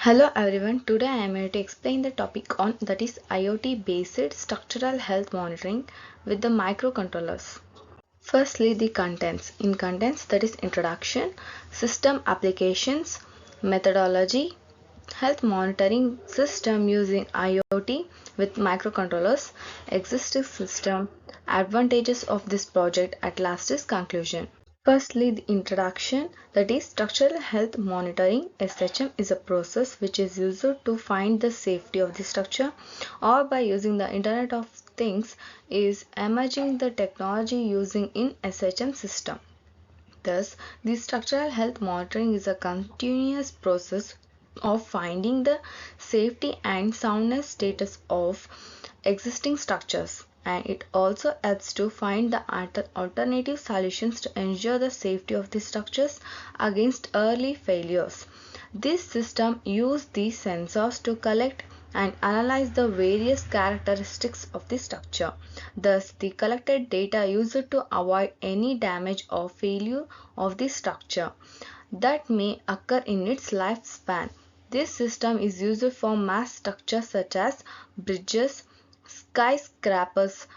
Hello everyone, today I am here to explain the topic on that is IoT based structural health monitoring with the microcontrollers. Firstly, the contents. In contents, that is introduction, system applications, methodology, health monitoring system using IoT with microcontrollers, existing system, advantages of this project at last is conclusion. Firstly, the introduction, that is structural health monitoring SHM is a process which is used to find the safety of the structure or by using the Internet of Things is emerging the technology using in SHM system. Thus, the structural health monitoring is a continuous process of finding the safety and soundness status of existing structures, and it also helps to find the alternative solutions to ensure the safety of the structures against early failures. This system uses these sensors to collect and analyze the various characteristics of the structure. Thus, the collected data used to avoid any damage or failure of the structure that may occur in its lifespan. This system is used for mass structures such as bridges, skyscrapers,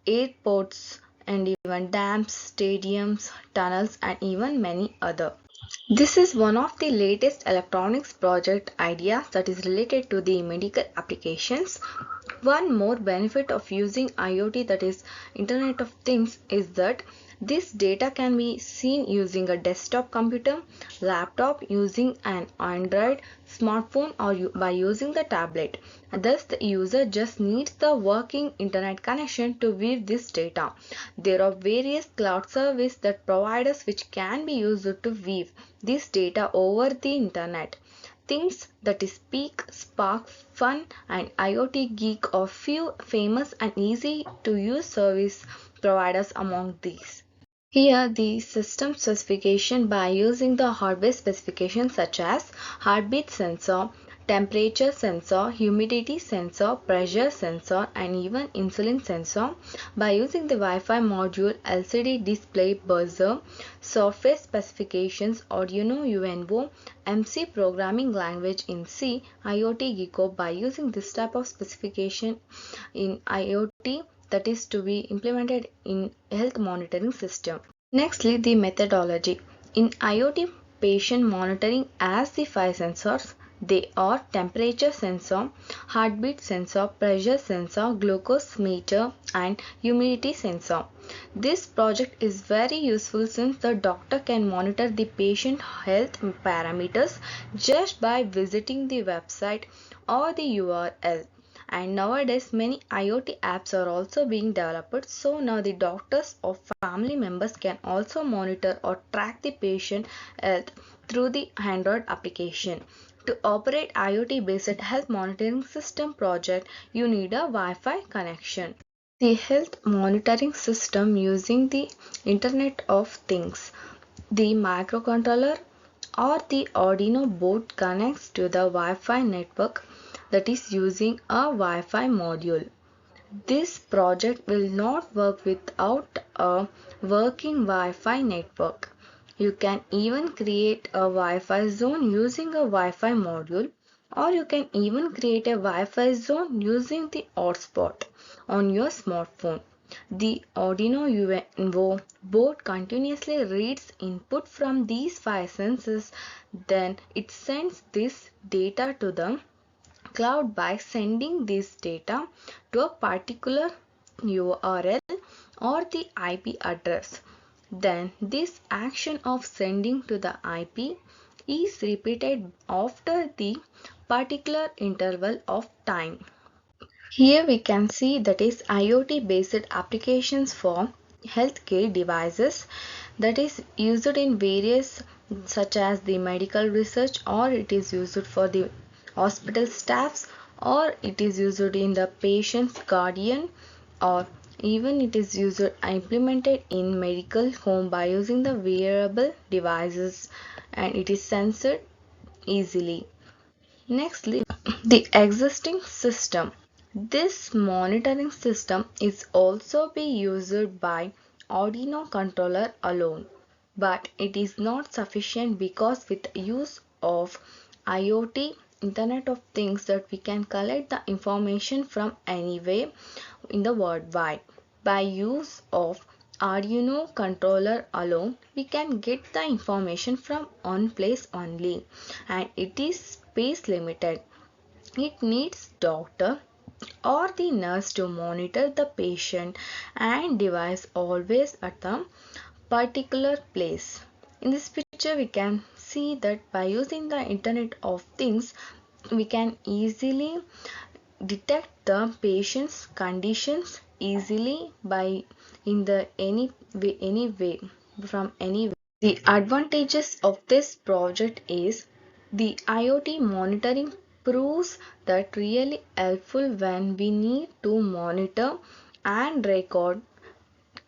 airports, and even dams, stadiums, tunnels, and even many other. This is one of the latest electronics project ideas that is related to the medical applications. One more benefit of using IoT, that is Internet of Things, is that this data can be seen using a desktop computer, laptop, using an Android smartphone, or by using the tablet. Thus, the user just needs the working internet connection to view this data. There are various cloud services that provide us which can be used to view this data over the internet. Things that is Peak, Spark, Fun, and IoT Geek are few famous and easy to use service providers among these. Here the system specification by using the hardware specifications such as heartbeat sensor, temperature sensor, humidity sensor, pressure sensor, and even insulin sensor. By using the Wi-Fi module, LCD display, buzzer, software specifications, Arduino UNO, MC programming language in C, IoT Gecko. By using this type of specification in IoT, that is to be implemented in health monitoring system. Nextly, the methodology. In IoT patient monitoring as the five sensors, they are temperature sensor, heartbeat sensor, pressure sensor, glucose meter, and humidity sensor. This project is very useful since the doctor can monitor the patient health parameters just by visiting the website or the URL. And nowadays many IoT apps are also being developed, so now the doctors or family members can also monitor or track the patient health through the Android application. To operate IoT based health monitoring system project, you need a Wi-Fi connection. The health monitoring system using the Internet of Things. The microcontroller or the Arduino board connects to the Wi-Fi network, that is using a Wi-Fi module. This project will not work without a working Wi-Fi network. You can even create a Wi-Fi zone using a Wi-Fi module, or you can even create a Wi-Fi zone using the hotspot on your smartphone. The Arduino UNO board continuously reads input from these five sensors, then it sends this data to the cloud by sending this data to a particular URL or the IP address. Then this action of sending to the IP is repeated after the particular interval of time. Here we can see that is IoT based applications for healthcare devices, that is used in various such as the medical research, or it is used for the hospital staffs, or it is used in the patient's guardian, or even it is used implemented in medical home by using the wearable devices, and it is censored easily. Nextly, the existing system. This monitoring system is also be used by Arduino controller alone, but it is not sufficient because with use of IoT Internet of Things that we can collect the information from anywhere in the worldwide. By use of Arduino controller alone, we can get the information from one place only, and it is space limited. It needs doctor or the nurse to monitor the patient and device always at the particular place. In this picture we can see that by using the Internet of Things we can easily detect the patient's conditions easily by in the any way from anywhere. The advantages of this project is the IoT monitoring proves that really helpful when we need to monitor and record,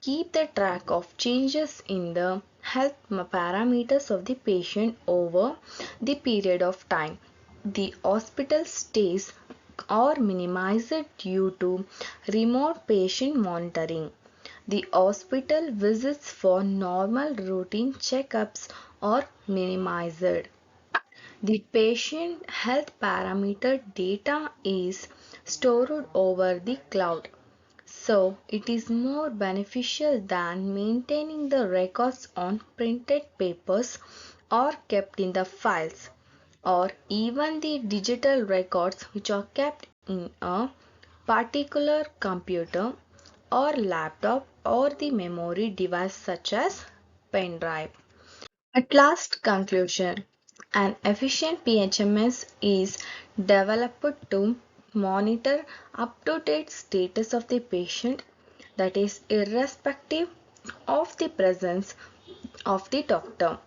keep the track of changes in the health parameters of the patient over the period of time. The hospital stays are minimized due to remote patient monitoring. The hospital visits for normal routine checkups are minimized. The patient health parameter data is stored over the cloud, so it is more beneficial than maintaining the records on printed papers or kept in the files, or even the digital records which are kept in a particular computer or laptop or the memory device such as pen drive. At last conclusion, an efficient PHMS is developed to monitor up-to-date status of the patient, that is irrespective of the presence of the doctor.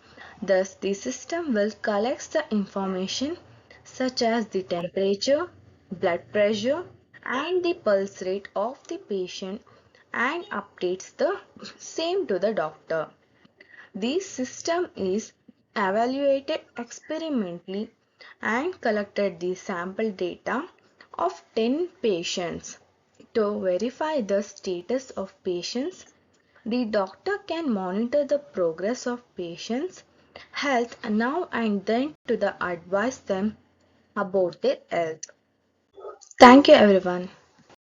Thus, the system will collect the information such as the temperature, blood pressure, and the pulse rate of the patient and updates the same to the doctor. This system is evaluated experimentally and collected the sample data of 10 patients. To verify the status of patients, the doctor can monitor the progress of patients' health now and then to advise them about their health. Thank you everyone.